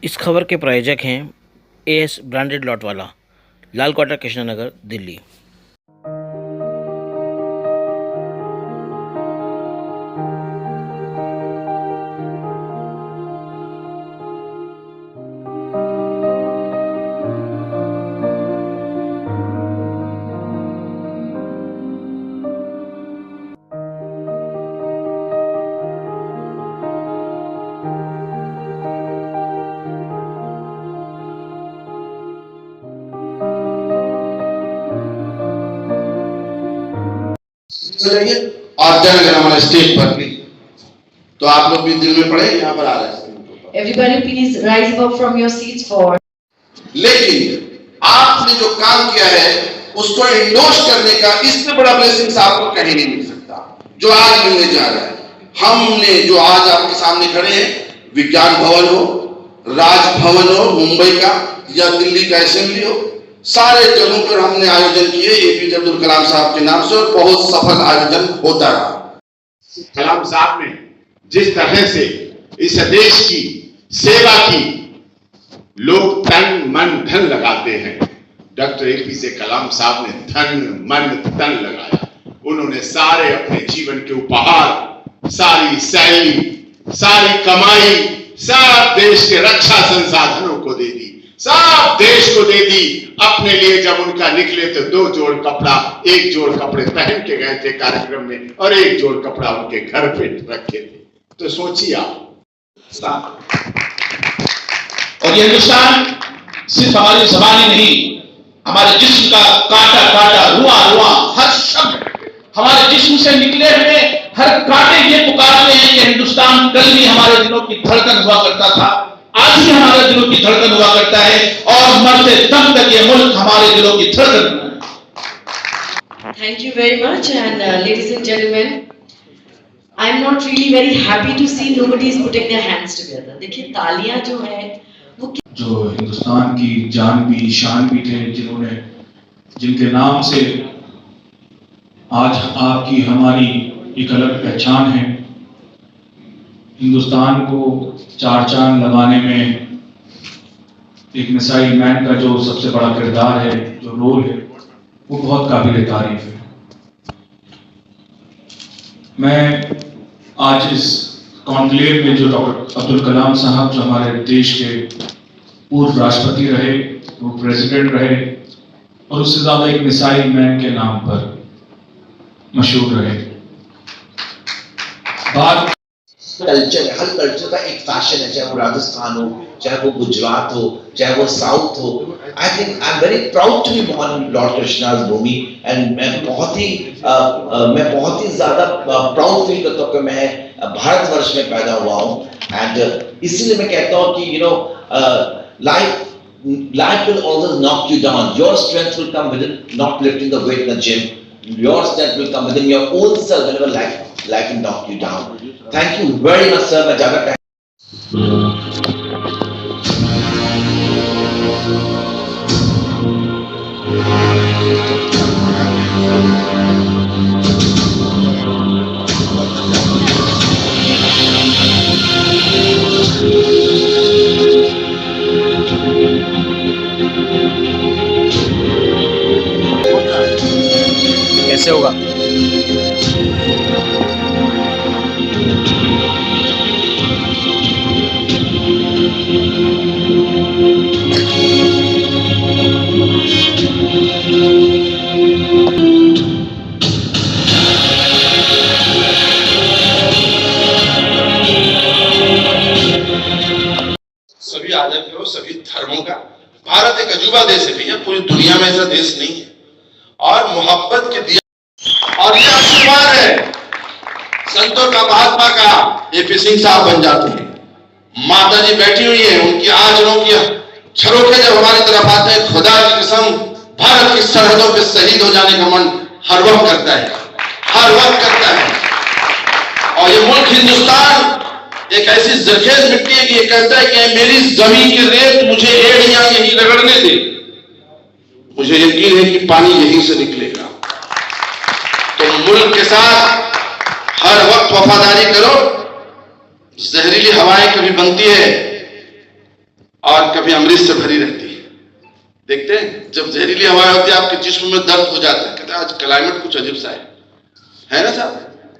इस खबर के प्रायोजक हैं एएस ब्रांडेड लॉट वाला, लाल क्वार्टर, कृष्णनगर, दिल्ली। और जनगणमन स्टेज पर भी तो आप लोग भी दिल में पड़े, यहाँ पर आ रहे हैं। Everybody please rise up from your seats for. लेकिन आपने जो काम किया है उसको इंडोर्स करने का इससे बड़ा ब्लेसिंग्स आपको कहीं नहीं मिल सकता जो आज मिलने जा रहा है। हमने जो आज आपके सामने खड़े हैं, विज्ञान भवन हो, राजभवन हो मुंबई का या दिल्ली का असेंबली हो, सारे जगहों पर हमने आयोजन किए एपीजे अब्दुल कलाम साहब के नाम से और बहुत सफल आयोजन होता रहा। कलाम साहब ने जिस तरह से इस देश की सेवा की, लोग तन मन धन लगाते हैं, डॉक्टर एपीजे कलाम साहब ने धन मन तन लगाया। उन्होंने सारे अपने जीवन के उपहार, सारी सैलरी, सारी कमाई, सब देश के रक्षा संसाधनों को दे दी, सब देश को दे दी। अपने लिए जब उनका निकले तो 2 जोड़ कपड़ा, 1 जोड़ कपड़े पहन के गए थे कार्यक्रम में और 1 जोड़ कपड़ा उनके घर पे रखे थे। तो सोचिए आप। और ये हिंदुस्तान सिर्फ हमारी ज़बानी नहीं, हमारे जिस्म का कांटा कांटा, रुआ रुआ, हर शब्द हमारे जिस्म से निकले हुए हर कांटे ये पुकारते हैं कि हिंदुस्तान कल भी हमारे दिलों की धड़कन हुआ करता था, आज भी हमारे दिलों की धड़कन हुआ करता है और मरते दम तक ये मुल्क हमारे दिलों की धड़कन। Thank you very much and ladies and gentlemen, I am not really very happy to see nobody is putting their hands together. देखिए तालियां जो है वो जो हिंदुस्तान की जान भी शान भी थे, जिन्होंने जिनके नाम से आज आपकी हमारी एक अलग पहचान है। हिंदुस्तान को 4 चांद लगाने में एक मिसाइल मैन का जो सबसे बड़ा किरदार है, जो रोल है, वो बहुत काबिल तारीफ है। मैं आज इस कॉन्क्लेव में जो डॉक्टर अब्दुल कलाम साहब, जो हमारे देश के पूर्व राष्ट्रपति रहे, वो प्रेसिडेंट रहे और उससे ज्यादा एक मिसाइल मैन के नाम पर मशहूर रहे। बात कल्चर है, हर कल्चर का एक फैशन है, चाहे वो राजस्थान हो, चाहे वो गुजरात हो, चाहे वो साउथ हो। I think I am very proud to be born in Lord Krishna's भूमि एंड मैं बहुत ही ज्यादा प्राउड फील करता हूँ कि मैं भारतवर्ष में पैदा हुआ हूँ। एंड इसीलिए मैं कहता हूँ कि you know life will always knock you down. Your strength will come within not lifting the weight in the gym. Your strength will come within your own self whenever life will knock you down. Thank you very much, sir. मैं ज़्यादा time कैसे होगा? सभी आदर करो सभी धर्मों का। भारत एक अजूबा देश है भैया, पूरी दुनिया में ऐसा देश नहीं है। और मोहब्बत के दिया और ये आशीर्वाद है संतों का, महात्मा का, एपी सिंह साहब बन जाते हैं। माता जी बैठी हुई है, उनकी आंचलों की झरोखे जब हमारी तरफ आते हैं, खुदा की कसम भारत की सरहदों पे शहीद हो जाने का मन हर वक्त करता है, हर वक्त करता है। और ये मुल्क हिंदुस्तान एक ऐसी जरखेज मिट्टी है कि ये कहता है कि मेरी जमीन की रेत मुझे एड़ियां यहीं रगड़ने दे, मुझे यकीन है कि पानी यहीं से निकलेगा। तो मुल्क के साथ हर वक्त वफादारी करो। जहरीली हवाएं कभी बनती है और कभी अमृत से भरी रहती है। देखते हैं जब जहरीली हवा होती है आपके जिस्म में दर्द हो जाता है, कहते हैं आज क्लाइमेट कुछ अजीब सा है ना साहब।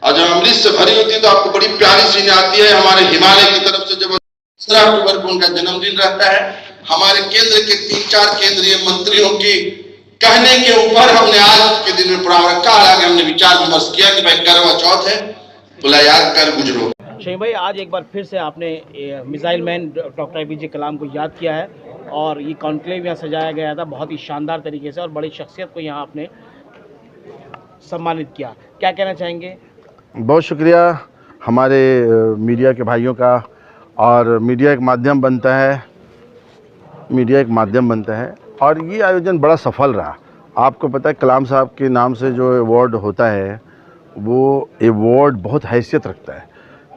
और जब अमृत से भरी होती है तो आपको बड़ी प्यारी सीन आती है। हमारे हिमालय की तरफ से जब 17 अक्टूबर को उनका जन्मदिन रहता है, हमारे केंद्र के 3-4 केंद्रीय मंत्रियों की कहने के ऊपर हमने आज के दिन में प्रोग्राम रखा। हालांकि हमने विचार विमर्श किया कि भाई करवा चौथ है, बोला याद कर गुजरो। शहीद भाई, आज एक बार फिर से आपने मिसाइल मैन डॉक्टर APJ कलाम को याद किया है और ये कॉन्क्लेव यहाँ सजाया गया था बहुत ही शानदार तरीके से और बड़ी शख्सियत को यहाँ आपने सम्मानित किया। क्या कहना चाहेंगे? बहुत शुक्रिया हमारे मीडिया के भाइयों का। और मीडिया एक माध्यम बनता है और ये आयोजन बड़ा सफल रहा। आपको पता है कलाम साहब के नाम से जो अवार्ड होता है वो अवार्ड बहुत हैसियत रखता है,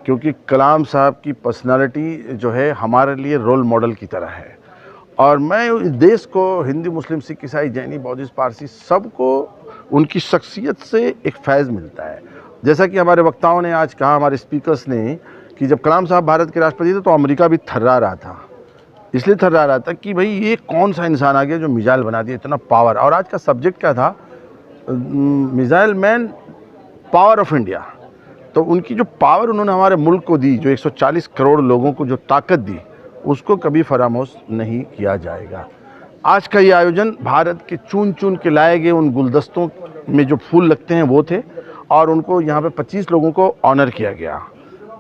क्योंकि कलाम साहब की पर्सनालिटी जो है हमारे लिए रोल मॉडल की तरह है। और मैं इस देश को हिंदू, मुस्लिम, सिख, ईसाई, जैनी, बौद्धिस्ट, पारसी सबको उनकी शख्सियत से एक फैज़ मिलता है। जैसा कि हमारे वक्ताओं ने आज कहा, हमारे स्पीकर्स ने, कि जब कलाम साहब भारत के राष्ट्रपति थे तो अमेरिका भी थर्रा रहा था। इसलिए थर्रा रहा था कि भाई ये कौन सा इंसान आ गया जो मिसाइल बना दिया, इतना पावर। और आज का सब्जेक्ट क्या था? Missile man power of India. तो उनकी जो पावर उन्होंने हमारे मुल्क को दी, जो 140 करोड़ लोगों को जो ताकत दी, उसको कभी फरामोश नहीं किया जाएगा। आज का ये आयोजन भारत के चुन चुन के लाए गए उन गुलदस्तों में जो फूल लगते हैं वो थे, और उनको यहाँ पे 25 लोगों को ऑनर किया गया।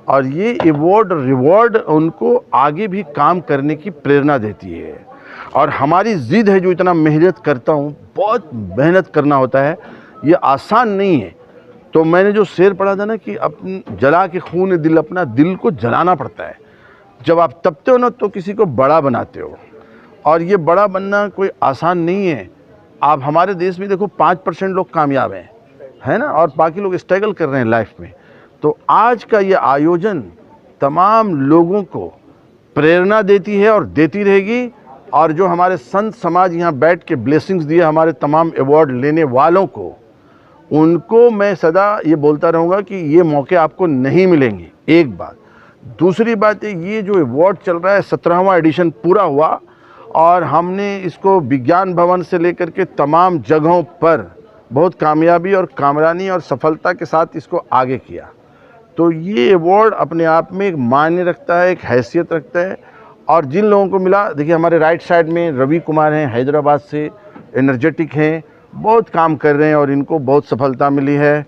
और ये अवार्ड रिवॉर्ड उनको आगे भी काम करने की प्रेरणा देती है। और हमारी ज़िद है, जो इतना मेहनत करता हूँ, बहुत मेहनत करना होता है, ये आसान नहीं है। तो मैंने जो शेर पढ़ा था ना कि अपन जला के खून दिल, अपना दिल को जलाना पड़ता है। जब आप तपते हो ना तो किसी को बड़ा बनाते हो, और ये बड़ा बनना कोई आसान नहीं है। आप हमारे देश में देखो 5% लोग कामयाब हैं, है ना, और बाकी लोग स्ट्रगल कर रहे हैं लाइफ में। तो आज का ये आयोजन तमाम लोगों को प्रेरणा देती है और देती रहेगी। और जो हमारे संत समाज यहाँ बैठ के ब्लेसिंग्स दिए हमारे तमाम अवार्ड लेने वालों को, उनको मैं सदा ये बोलता रहूँगा कि ये मौके आपको नहीं मिलेंगे, एक बात। दूसरी बात है, ये जो अवार्ड चल रहा है 17वां एडिशन पूरा हुआ, और हमने इसको विज्ञान भवन से लेकर के तमाम जगहों पर बहुत कामयाबी और कामरानी और सफलता के साथ इसको आगे किया। तो ये अवार्ड अपने आप में एक मायने रखता है, एक हैसियत रखता है। और जिन लोगों को मिला, देखिए हमारे राइट साइड में रवि कुमार हैं, हैदराबाद से, एनर्जेटिक हैं, बहुत काम कर रहे हैं और इनको बहुत सफलता मिली है।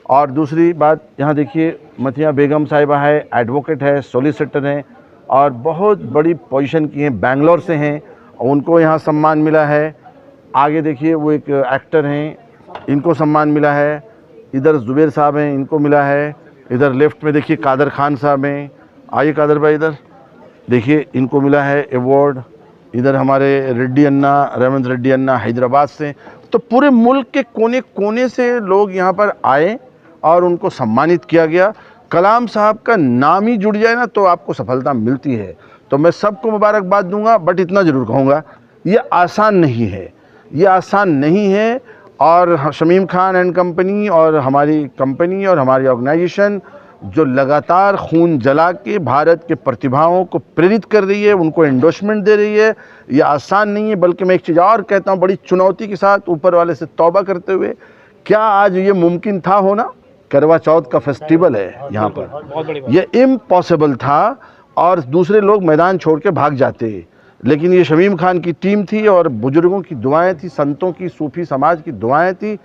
और दूसरी बात, यहाँ देखिए मथिया बेगम साहिबा है, एडवोकेट है, सॉलिसिटर हैं और बहुत बड़ी पोजीशन की हैं, बेंगलोर से हैं, उनको यहाँ सम्मान मिला है। आगे देखिए वो एक एक्टर हैं, इनको सम्मान मिला है। इधर जुबेर साहब हैं, इनको मिला है। इधर लेफ्ट में देखिए कादर खान साहब हैं, आइए कादर भाई इधर देखिए, इनको मिला है अवार्ड। इधर हमारे रेड्डी अन्ना, रेवंत रेड्डी अन्ना हैदराबाद से। तो पूरे मुल्क के कोने कोने से लोग यहाँ पर आए और उनको सम्मानित किया गया। कलाम साहब का नाम ही जुड़ जाए ना तो आपको सफलता मिलती है। तो मैं सबको मुबारकबाद दूंगा, बट इतना ज़रूर कहूँगा, ये आसान नहीं है, ये आसान नहीं है। और शमीम खान एंड कंपनी और हमारी कंपनी और हमारी ऑर्गेनाइजेशन जो लगातार खून जला के भारत के प्रतिभाओं को प्रेरित कर रही है, उनको एंडोर्समेंट दे रही है, ये आसान नहीं है। बल्कि मैं एक चीज़ और कहता हूँ, बड़ी चुनौती के साथ ऊपर वाले से तौबा करते हुए, क्या आज ये मुमकिन था होना? करवा चौथ का फेस्टिवल है यहाँ पर, ये इम्पॉसिबल था और दूसरे लोग मैदान छोड़ के भाग जाते। लेकिन ये शमीम खान की टीम थी और बुजुर्गों की दुआएं थी, संतों की, सूफी समाज की दुआएं थी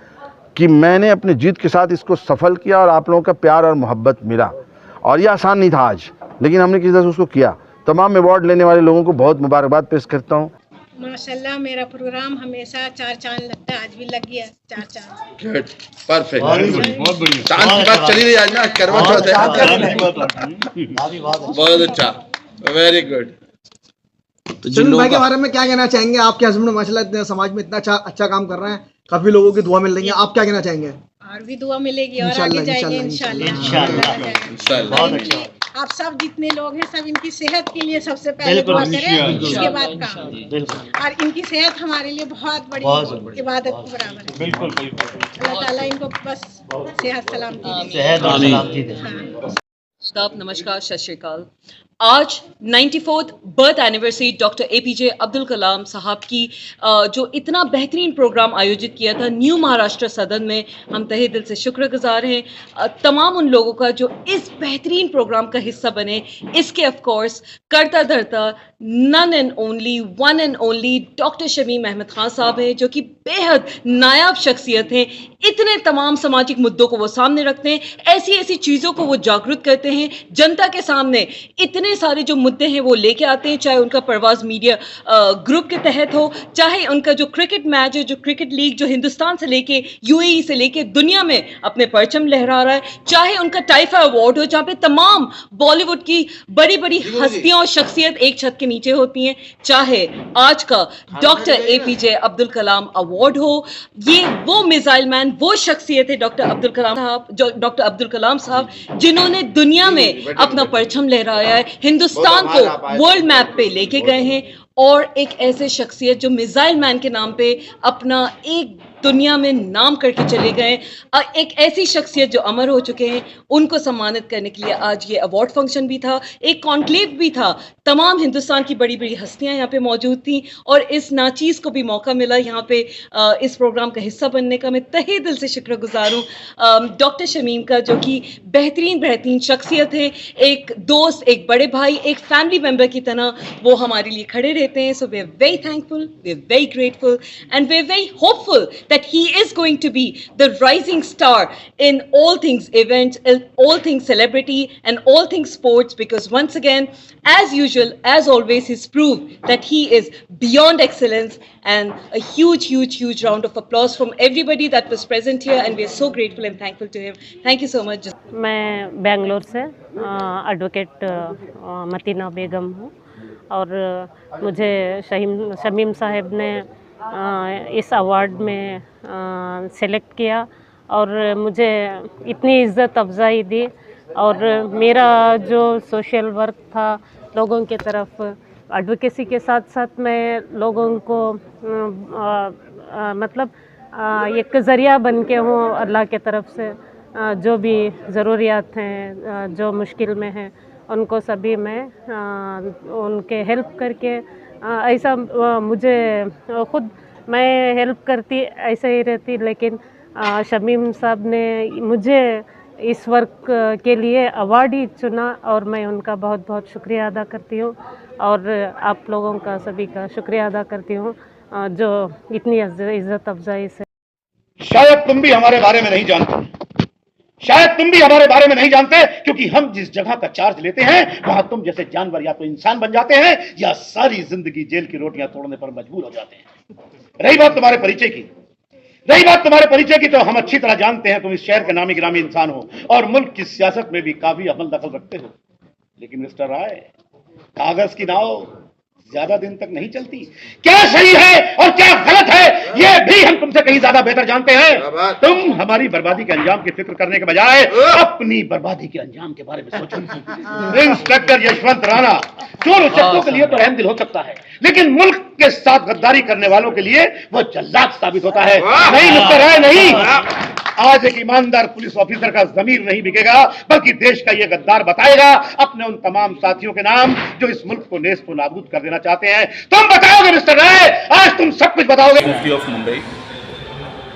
कि मैंने अपनी जीत के साथ इसको सफल किया और आप लोगों का प्यार और मोहब्बत मिला। और ये आसान नहीं था आज, लेकिन हमने किस तरह से उसको किया। तमाम अवार्ड लेने वाले लोगों को बहुत मुबारकबाद पेश करता हूँ। माशाल्लाह, मेरा प्रोग्राम हमेशा 4 चांद लगता है, आज भी लग गया 4 चांद। गुड, परफेक्ट, बहुत बढ़िया। चांद की बात चली रही आज ना, करवा चौथ है। बहुत अच्छा, वेरी गुड। शमीम भाई के बारे में क्या कहना चाहेंगे? आपके हस्बैंड माशाल्लाह समाज में इतना अच्छा काम कर रहे हैं, काफी लोगों की दुआ मिल रही है, आप क्या कहना चाहेंगे? और भी दुआ मिलेगी और आगे जाएंगे इंशाल्लाह। बहुत अच्छा। आप सब जितने लोग हैं सब इनकी सेहत के लिए सबसे पहले दुआ करें, उसके बाद काम। और इनकी सेहत हमारे लिए बहुत बड़ी इबादत के बराबर है। बिल्कुल बिल्कुल। अल्लाह ताला इनको बस सेहत सलामती दे। स्टाफ नमस्कार, सत श्री अकाल। आज 94th birth anniversary doctor APJ Abdul Kalam साहब की जो इतना बेहतरीन प्रोग्राम आयोजित किया था न्यू महाराष्ट्र सदन में, हम तहे दिल से शुक्रगुजार हैं तमाम उन लोगों का जो इस बेहतरीन प्रोग्राम का हिस्सा बने। इसके ऑफ कोर्स करता धरता none and only one and only doctor Shamim Ahmed Khan साहब हैं, जो कि बेहद नायाब शख्सियत हैं। इतने तमाम सामाजिक मुद्दों को वो सामने रखते हैं, ऐसी ऐसी चीज़ों को वो जागरूक करते हैं जनता के सामने। इतने सारे जो मुद्दे हैं वो लेके आते हैं, चाहे उनका परवाज़ मीडिया ग्रुप के तहत हो, चाहे उनका जो क्रिकेट मैच है, जो क्रिकेट लीग जो हिंदुस्तान से लेके यूएई से लेके दुनिया में अपने परचम लहरा रहा है, चाहे उनका टाइफा अवार्ड हो जहाँ पे तमाम बॉलीवुड की बड़ी बड़ी हस्तियां और शख्सियत एक छत के नीचे होती हैं, चाहे आज का डॉक्टर एपीजे अब्दुल कलाम अवार्ड हो। ये वो मिसाइल मैन, वो शख्सियत है डॉक्टर अब्दुल कलाम साहब, जो डॉक्टर अब्दुल कलाम साहब जिन्होंने दुनिया में अपना परचम लहराया है, हिंदुस्तान को वर्ल्ड मैप पे लेके गए हैं, और एक ऐसे शख्सियत जो मिसाइल मैन के नाम पे अपना एक दुनिया में नाम करके चले गए, एक ऐसी शख्सियत जो अमर हो चुके हैं, उनको सम्मानित करने के लिए आज ये अवार्ड फंक्शन भी था, एक कॉन्क्लेव भी था। तमाम हिंदुस्तान की बड़ी बड़ी हस्तियां यहाँ पे मौजूद थी और इस नाचीज़ को भी मौका मिला यहाँ पे इस प्रोग्राम का हिस्सा बनने का। मैं तहे दिल से शुक्रगुजार हूँ डॉक्टर शमीम का, जो कि बेहतरीन शख्सियत है, एक दोस्त, एक बड़े भाई, एक फैमिली मेम्बर की तरह वो हमारे लिए खड़े रहते हैं। So we are very thankful, we are very grateful and we are very hopeful that he is going to be the rising star in all things events, all things celebrity and all things sports, because once again, as usual, as always, he's proved that he is beyond excellence. And a huge round of applause from everybody that was present here, and we are so grateful and thankful to him. Thank you so much. मैं बेंगलोर से advocate मतीना बेगम हूँ और मुझे शमीम साहब ने इस award में select किया और मुझे इतनी इज़्ज़त अफजाई दी, और मेरा जो सोशल वर्क था लोगों के तरफ एडवोकेसी के साथ साथ मैं लोगों को मतलब एक ज़रिया बन के हूँ अल्लाह के तरफ से। जो भी ज़रूरियात हैं, जो मुश्किल में हैं, उनको सभी मैं उनके हेल्प करके ऐसा मुझे खुद मैं हेल्प करती ऐसे ही रहती, लेकिन शमीम साहब ने मुझे इस वर्क के लिए अवार्ड ही चुना और मैं उनका बहुत बहुत शुक्रिया अदा करती हूँ, और आप लोगों का सभी का शुक्रिया अदा करती हूँ जो इतनी इज़्ज़त अफजाई से। शायद तुम भी हमारे बारे में नहीं जानते, शायद तुम भी हमारे बारे में नहीं जानते, क्योंकि हम जिस जगह का चार्ज लेते हैं वहां तुम जैसे जानवर या तो इंसान बन जाते हैं या सारी जिंदगी जेल की रोटियां तोड़ने पर मजबूर हो जाते हैं। रही बात तुम्हारे परिचय की, तो हम अच्छी तरह जानते हैं तुम इस शहर के नामी गिरामी इंसान हो और मुल्क की सियासत में भी काफी अमल दखल रखते हो। लेकिन मिस्टर राय, कागज की नाव ज्यादा दिन तक नहीं चलती। क्या सही है और क्या गलत है ये भी हम तुमसे कहीं ज्यादा बेहतर जानते हैं। तुम हमारी बर्बादी के अंजाम की फिक्र करने के बजाय अपनी बर्बादी के अंजाम के बारे में सोचो। इंस्पेक्टर यशवंत राणा चोर उचक्कों के लिए तो रहम दिल हो सकता है, लेकिन मुल्क के साथ गद्दारी करने वालों के लिए वो जल्लाद साबित होता है। नहीं मिस्टर राय, नहीं। आज एक ईमानदार पुलिस ऑफिसर का ज़मीर नहीं बिकेगा, बल्कि देश का ये गद्दार बताएगा अपने उन तमाम साथियों के नाम जो इस मुल्क को नेस्त व नाबूद कर देना चाहते हैं। तुम बताओगे मिस्टर राय, आज तुम सब कुछ बताओगे। मुफ्ती ऑफ मुंबई,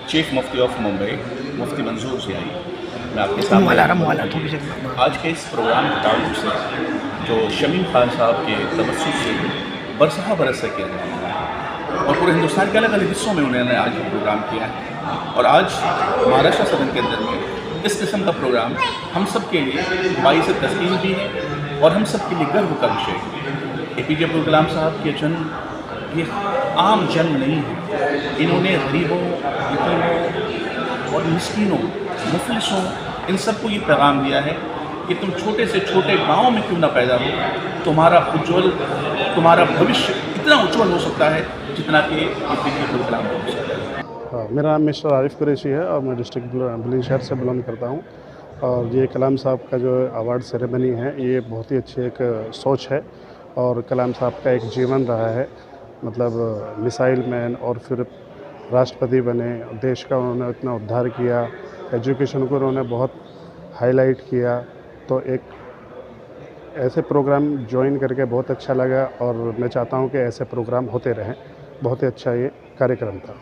चीफ मुफ्ती ऑफ मुंबई मुफ्ती मंजूर सियाई, मैं आपके सामने आज के इस प्रोग्राम के ताल्लुक से जो शमीम खान साहब के तबस्सुम से बरसहा बरस से किया गया और पूरे हिंदुस्तान के अलग अलग हिस्सों में उन्होंने आज ये प्रोग्राम किया है, और आज महाराष्ट्र सदन के अंदर में इस किस्म का प्रोग्राम हम सब के लिए बाइस तस्लीम भी है और हम सब के लिए गर्व का विषय है। एपीजे अब्दुल कलाम साहब के जन्म ये आम जन्म नहीं है। इन्होंने गरीबों, यतीमों और मिस्कीनों, मुफलिसों, इन सबको ये पैगाम दिया है कि तुम छोटे से छोटे गाँव में क्यों ना पैदा हो, तुम्हारा भविष्य इतना उज्जवल हो सकता है जितना कि एपीजे अब्दुल कलाम हो सकता है। मेरा नाम मिस्टर आरिफ कुरैशी है और मैं डिस्ट्रिक्ट बुलंदशहर से बिलोंग करता हूँ, और ये कलाम साहब का जो अवार्ड सेरेमनी है ये बहुत ही अच्छी एक सोच है, और कलाम साहब का एक जीवन रहा है, मतलब मिसाइल मैन और फिर राष्ट्रपति बने, देश का उन्होंने इतना उद्धार किया, एजुकेशन को उन्होंने बहुत हाईलाइट किया। तो एक ऐसे प्रोग्राम ज्वाइन करके बहुत अच्छा लगा और मैं चाहता हूँ कि ऐसे प्रोग्राम होते रहें। बहुत ही अच्छा ये कार्यक्रम था।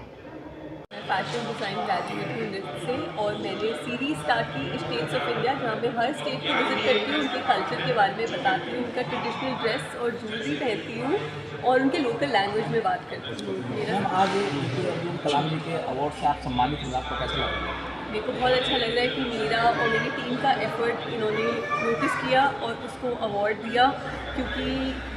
मैं फैशन डिज़ाइन ग्रेजुएट हूँ नृत्य से और मैंने सीरीज़ स्टार्ट की स्टेट्स ऑफ इंडिया, जहाँ पे हर स्टेट को विजिट करती हूँ, उनके कल्चर के बारे में बताती हूँ, उनका ट्रेडिशनल ड्रेस और ज्वेलरी पहनती हूँ और उनके लोकल लैंग्वेज में बात करती हूँ। मेरा आज अब्दुल कलाम जी के अवार्ड से आप सम्मानित हुए, आपको कैसा लग रहा है? मेरे को बहुत अच्छा लग रहा है कि मेरा और मेरी टीम का एफर्ट इन्होंने नोटिस किया और उसको अवार्ड दिया, क्योंकि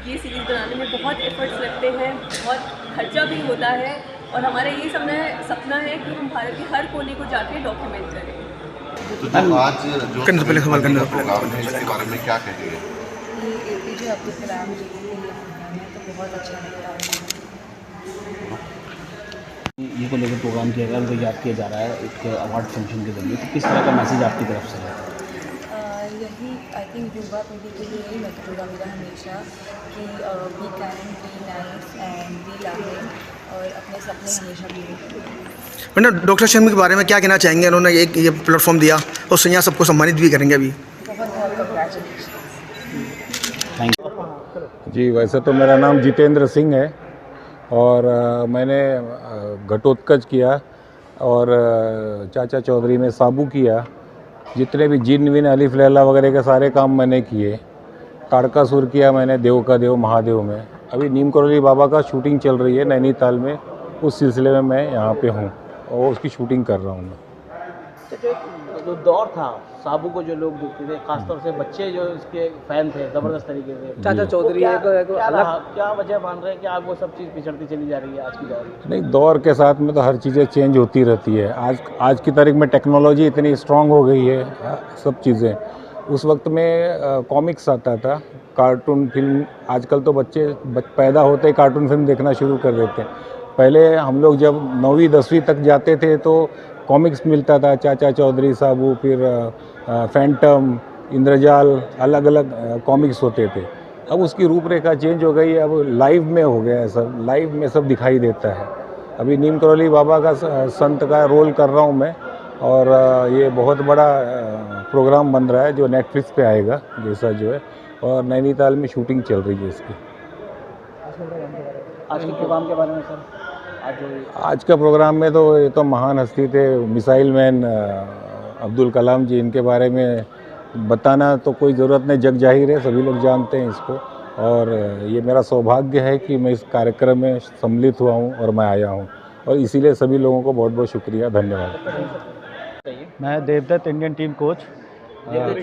ये सीरीज़ बनाने में बहुत एफर्ट्स लगते हैं, बहुत खर्चा भी होता है और हमारा ये सपना है कि हम भारत के हर कोने को जाके डॉक्यूमेंट करें। तो जो आज जो प्रोग्राम है इसके बारे में क्या कहेंगे? ये एपीजे अब्दुल कलाम जी के लिए प्रोग्राम है, तो बहुत अच्छा लगता है। ये को लेकर प्रोग्राम किया गया, उनको याद किया जा रहा है एक अवार्ड फंक्शन के जरिए, तो किस तरह का मैसेज आपकी तरफ से है? यही आई थिंक युवा पीढ़ी के लिए यही मैसेज होगा मेरा हमेशा कि be kind, be nice and B loving और अपने सपने हमेशा पूरे करें। मैडम, डॉक्टर शमी के बारे में क्या कहना चाहेंगे? उन्होंने एक ये प्लेटफॉर्म दिया और संज्ञा सबको सम्मानित भी करेंगे अभी। बहुत बहुत कंग्रेचुलेशन। जी, वैसे तो मेरा नाम जितेंद्र सिंह है और मैंने घटोत्कच किया और चाचा चौधरी में साबू किया। जितने भी जिन विन अलिफ लैला वगैरह के सारे काम मैंने किए। ताड़कासुर किया मैंने देव का देव महादेव में। अभी नीम करोली बाबा का शूटिंग चल रही है नैनीताल में, उस सिलसिले में मैं यहाँ पे हूँ और उसकी शूटिंग कर रहा हूँ मैं। जो दौर था साबू को जो लोग देखते थे, खासतौर से बच्चे जो इसके फैन थे ज़बरदस्त तरीके से, चाचा चौधरी क्या वजह मान रहे हैं कि आप वो सब चीज़ पिछड़ती चली जा रही है आज की दौर में? नहीं, दौर के साथ में तो हर चीज़ें चेंज होती रहती है। आज की तारीख में टेक्नोलॉजी इतनी स्ट्रांग हो गई है, सब चीज़ें। उस वक्त में कॉमिक्स आता था, कार्टून फिल्म। आजकल तो बच्चे पैदा होते ही कार्टून फिल्म देखना शुरू कर देते हैं। पहले हम लोग जब 9वीं 10वीं तक जाते थे तो कॉमिक्स मिलता था, चाचा चौधरी साबू, फिर फैंटम, इंद्रजाल, अलग अलग कॉमिक्स होते थे। अब उसकी रूपरेखा चेंज हो गई है, अब लाइव में हो गया है सब, लाइव में सब दिखाई देता है। अभी नीम करोली बाबा का संत का रोल कर रहा हूँ मैं और ये बहुत बड़ा प्रोग्राम बन रहा है जो नेटफ्लिक्स पे आएगा जैसा जो है, और नैनीताल में शूटिंग चल रही है इसकी। आज के प्रोग्राम के बारे में सर? आज का प्रोग्राम में तो ये तो महान हस्ती थे, मिसाइल मैन अब्दुल कलाम जी। इनके बारे में बताना तो कोई ज़रूरत नहीं, जग जाहिर है, सभी लोग जानते हैं इसको। और ये मेरा सौभाग्य है कि मैं इस कार्यक्रम में सम्मिलित हुआ हूँ और मैं आया हूँ, और इसीलिए सभी लोगों को बहुत बहुत शुक्रिया, धन्यवाद। मैं Devdutt, Indian team coach. Devdutt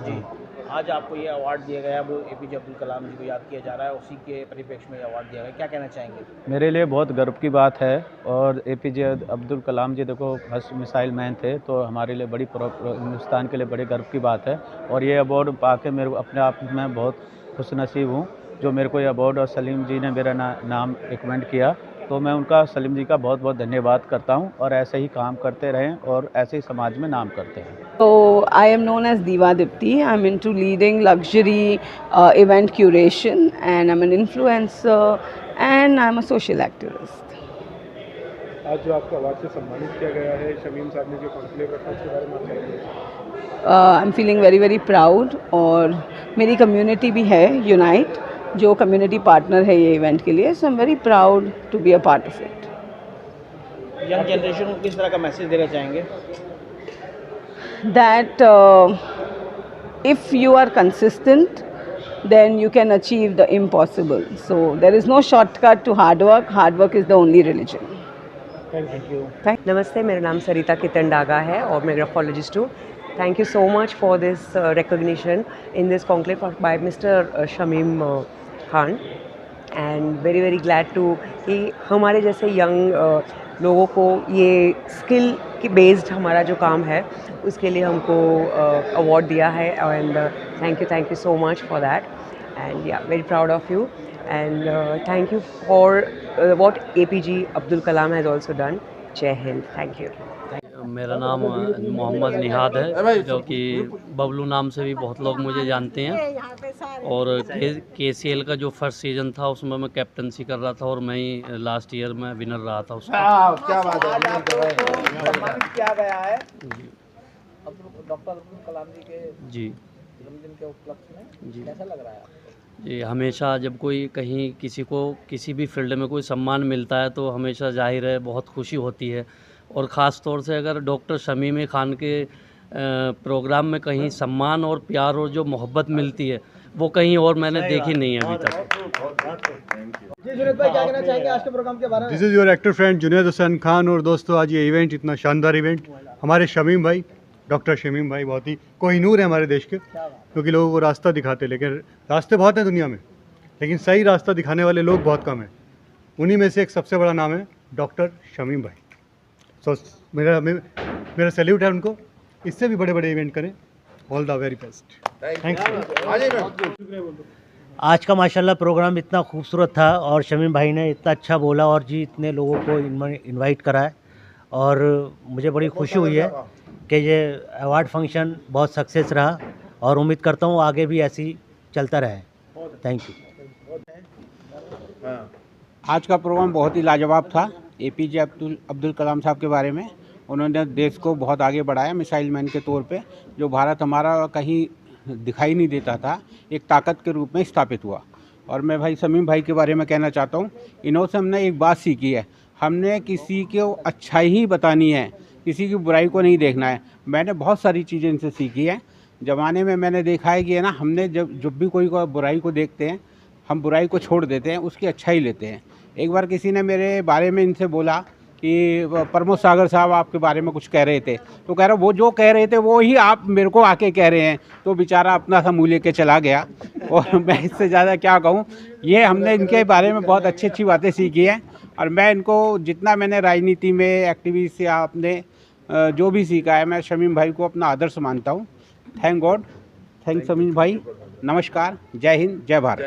ji, आज आपको ये अवार्ड दिया गया, वो एपीजे अब्दुल कलाम जी को याद किया जा रहा है, उसी के परिप्रेक्ष्य में अवार्ड दिया गया, क्या कहना चाहेंगे? मेरे लिए बहुत गर्व की बात है, और एपीजे अब्दुल कलाम जी देखो फर्स्ट मिसाइल मैन थे, तो हमारे लिए बड़ी हिंदुस्तान के लिए बड़ी गर्व की बात है। और ये अवार्ड पाके मेरे को अपने आप में बहुत खुशनसीब हूँ जो मेरे को ये अवार्ड, और सलीम जी ने मेरा नाम रिकमेंड किया, तो मैं उनका, सलीम जी का बहुत बहुत धन्यवाद करता हूं, और ऐसे ही काम करते रहें और ऐसे ही समाज में नाम करते हैं। So I am known as Diva Dipti. I'm into leading luxury event curation, and I'm an influencer, and I'm a social activist. आज जो आपको अवार्ड से सम्मानित किया गया है, शमीम साहब ने जो कॉन्क्लेव रखा उसके बारे में आप क्या कहेंगे? I'm feeling very very proud, और मेरी कम्युनिटी भी है यूनाइट, जो कम्युनिटी पार्टनर है ये इवेंट के लिए, so I am very proud to be a part of it. Young generation को किस तरह का मैसेज देना चाहेंगे? That if you are consistent, then you can achieve the impossible. So there is no shortcut to hard work. Hard work is the only religion. Thank you. नमस्ते, मेरा नाम सरिता कितन डागा है और मैं ग्राफोलॉजिस्ट हूँ। Thank you so much for this recognition in this conclave by Mr. Shamim Khan, and very very glad to कि हमारे जैसे यंग लोगों को ये स्किल की बेस्ड हमारा जो काम है उसके लिए हमको अवार्ड दिया है, and thank you so much for that, and yeah very proud of you, and thank you for what APJ Abdul Kalam has also done. जय हिंद, थैंक यू। मेरा नाम मोहम्मद निहाद है, जो कि बबलू नाम से भी बहुत लोग मुझे जानते हैं, और KCL का जो फर्स्ट सीज़न था उसमें मैं कैप्टनसी कर रहा था, और मैं ही लास्ट ईयर में विनर रहा था उसका। क्या बात है, सम्मानित किया गया है डॉक्टर अब्दुल कलाम जी के। जी, जन्मदिन के उपलक्ष्य में कैसा लग रहा है आपको? जी, हमेशा जब कोई कहीं किसी को किसी भी फील्ड में कोई सम्मान मिलता है तो हमेशा जाहिर है बहुत खुशी होती है, और ख़ास तौर से अगर डॉक्टर शमीम खान के प्रोग्राम में कहीं सम्मान और प्यार और जो मोहब्बत मिलती है वो कहीं और मैंने देखी नहीं है अभी तक। जी जुनैद भाई क्या कहना चाहेंगे आज के प्रोग्राम के बारे में? This is your actor friend Junaid Hussain Khan. और दोस्तों आज ये इवेंट इतना शानदार इवेंट, हमारे शमीम भाई, डॉक्टर शमीम भाई बहुत ही कोहिनूर है हमारे देश के, क्योंकि लोगों को रास्ता दिखाते, लेकिन रास्ते बहुत हैं दुनिया में, लेकिन सही रास्ता दिखाने वाले लोग बहुत कम हैं। उन्हीं में से एक सबसे बड़ा नाम है डॉक्टर शमीम भाई। सो मेरा सैल्यूट है उनको, इससे भी बड़े बड़े इवेंट करें। All the very best, thank you. आज का माशाल्लाह प्रोग्राम इतना खूबसूरत था और शमीम भाई ने इतना अच्छा बोला और जी इतने लोगों को इनवाइट करा है, और मुझे बड़ी खुशी हुई है कि ये अवार्ड फंक्शन बहुत सक्सेस रहा, और उम्मीद करता हूँ आगे भी ऐसी चलता रहे। Thank you. आज का प्रोग्राम बहुत ही लाजवाब था। एपीजे अब्दुल कलाम साहब के बारे में उन्होंने देश को बहुत आगे बढ़ाया मिसाइल मैन के तौर पे। जो भारत हमारा कहीं दिखाई नहीं देता था, एक ताकत के रूप में स्थापित हुआ। और मैं भाई शमीम भाई के बारे में कहना चाहता हूँ, इन्होंने हमने एक बात सीखी है, हमने किसी को अच्छाई ही बतानी है, किसी की बुराई को नहीं देखना है। मैंने बहुत सारी चीज़ें इनसे सीखी है। ज़माने में मैंने देखा है कि है ना, हमने जब भी कोई बुराई को देखते हैं, हम बुराई को छोड़ देते हैं, उसकी अच्छाई लेते हैं। एक बार किसी ने मेरे बारे में इनसे बोला कि प्रमोद सागर साहब आपके बारे में कुछ कह रहे थे, तो कह रहा वो जो कह रहे थे वो ही आप मेरे को आके कह रहे हैं। तो बेचारा अपना सा मुँह लेके चला गया, और मैं इससे ज़्यादा क्या कहूँ। ये हमने इनके बारे में बहुत अच्छी अच्छी बातें सीखी हैं, और मैं इनको जितना मैंने राजनीति में एक्टिविस्ट या अपने जो भी सीखा है, मैं शमीम भाई को अपना आदर्श मानता हूँ। थैंक गॉड, थैंक शमीम भाई। नमस्कार, जय हिंद, जय भारत।